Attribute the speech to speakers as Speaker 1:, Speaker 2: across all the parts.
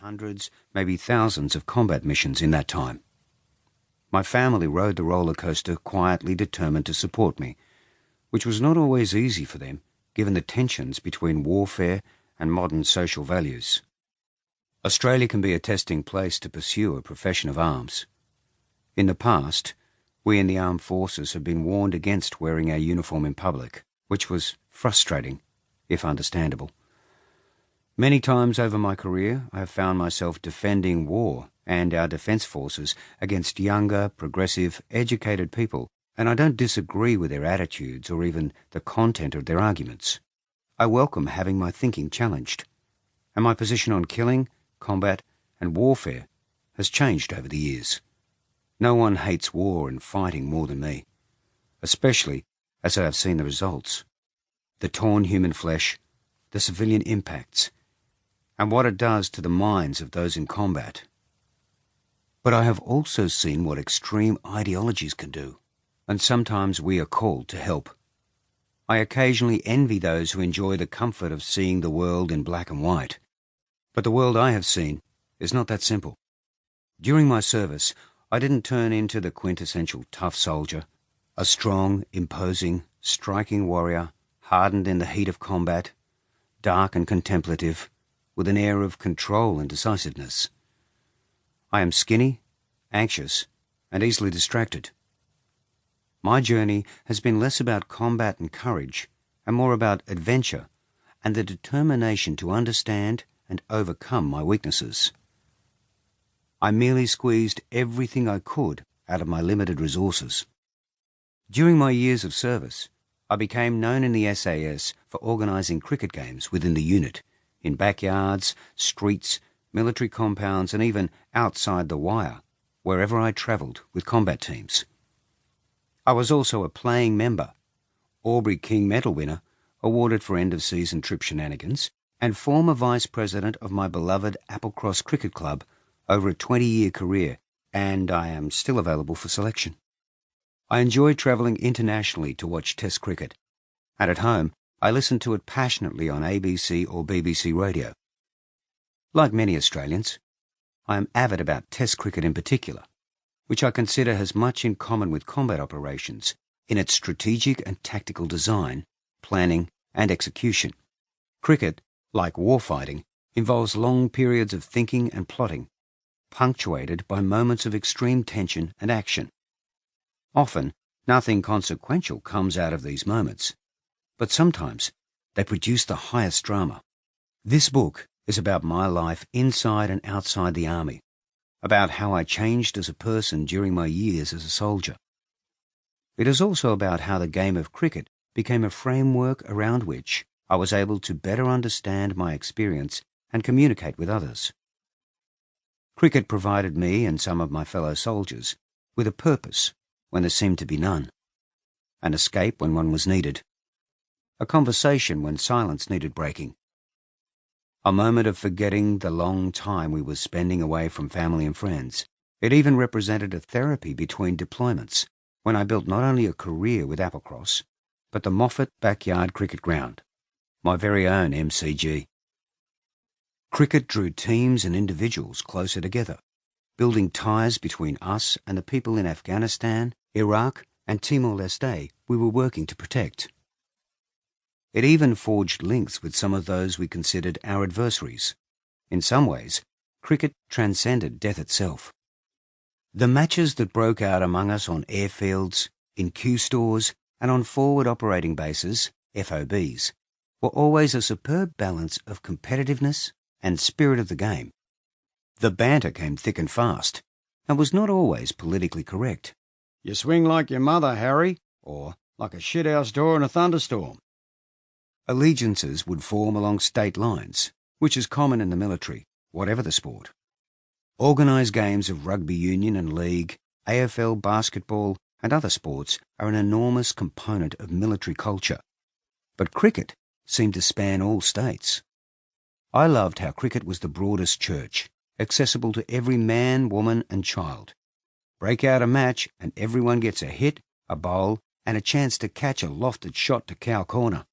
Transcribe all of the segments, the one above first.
Speaker 1: hundreds, maybe thousands of combat missions in that time. My family rode the roller coaster quietly determined to support me, which was not always easy for them, given the tensions between warfare and modern social values. Australia can be a testing place to pursue a profession of arms. In the past, we in the armed forces have been warned against wearing our uniform in public, which was frustrating, if understandable. Many times over my career, I have found myself defending war and our defence forces against younger, progressive, educated people, and I don't disagree with their attitudes or even the content of their arguments. I welcome having my thinking challenged, and my position on killing, combat, and warfare has changed over the years. No one hates war and fighting more than me, especially as I have seen the results. The torn human flesh, the civilian impacts, and what it does to the minds of those in combat. But I have also seen what extreme ideologies can do, and sometimes we are called to help. I occasionally envy those who enjoy the comfort of seeing the world in black and white, but the world I have seen is not that simple. During my service, I didn't turn into the quintessential tough soldier, a strong, imposing, striking warrior, hardened in the heat of combat, dark and contemplative, with an air of control and decisiveness. I am skinny, anxious, and easily distracted. My journey has been less about combat and courage, and more about adventure and the determination to understand and overcome my weaknesses. I merely squeezed everything I could out of my limited resources. During my years of service, I became known in the SAS for organising cricket games within the unit, in backyards, streets, military compounds, and even outside the wire, wherever I travelled with combat teams. I was also a playing member, Aubrey King Medal winner, awarded for end-of-season trip shenanigans, and former vice president of my beloved Applecross Cricket Club over a 20-year career, and I am still available for selection. I enjoy travelling internationally to watch Test cricket, and at home I listen to it passionately on ABC or BBC radio. Like many Australians, I am avid about Test cricket in particular, which I consider has much in common with combat operations in its strategic and tactical design, planning and execution. Cricket, like warfighting, involves long periods of thinking and plotting, punctuated by moments of extreme tension and action. Often, nothing consequential comes out of these moments, but sometimes they produce the highest drama. This book is about my life inside and outside the army, about how I changed as a person during my years as a soldier. It is also about how the game of cricket became a framework around which I was able to better understand my experience and communicate with others. Cricket provided me and some of my fellow soldiers with a purpose when there seemed to be none, an escape when one was needed, a conversation when silence needed breaking, a moment of forgetting the long time we were spending away from family and friends. It even represented a therapy between deployments when I built not only a career with Applecross, but the Moffitt Backyard Cricket Ground, my very own MCG. Cricket drew teams and individuals closer together, building ties between us and the people in Afghanistan, Iraq, and Timor-Leste we were working to protect. It even forged links with some of those we considered our adversaries. In some ways, cricket transcended death itself. The matches that broke out among us on airfields, in Q stores, and on forward operating bases, FOBs, were always a superb balance of competitiveness and spirit of the game. The banter came thick and fast, and was not always politically correct. "You swing like your mother, Harry," or "like a shithouse door in a thunderstorm." Allegiances would form along state lines, which is common in the military, whatever the sport. Organised games of rugby union and league, AFL basketball, and other sports are an enormous component of military culture. But cricket seemed to span all states. I loved how cricket was the broadest church, accessible to every man, woman, and child. Break out a match and everyone gets a hit, a bowl, and a chance to catch a lofted shot to cow corner.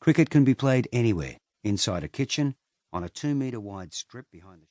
Speaker 1: Cricket can be played anywhere, inside a kitchen, on a 2-metre wide strip behind the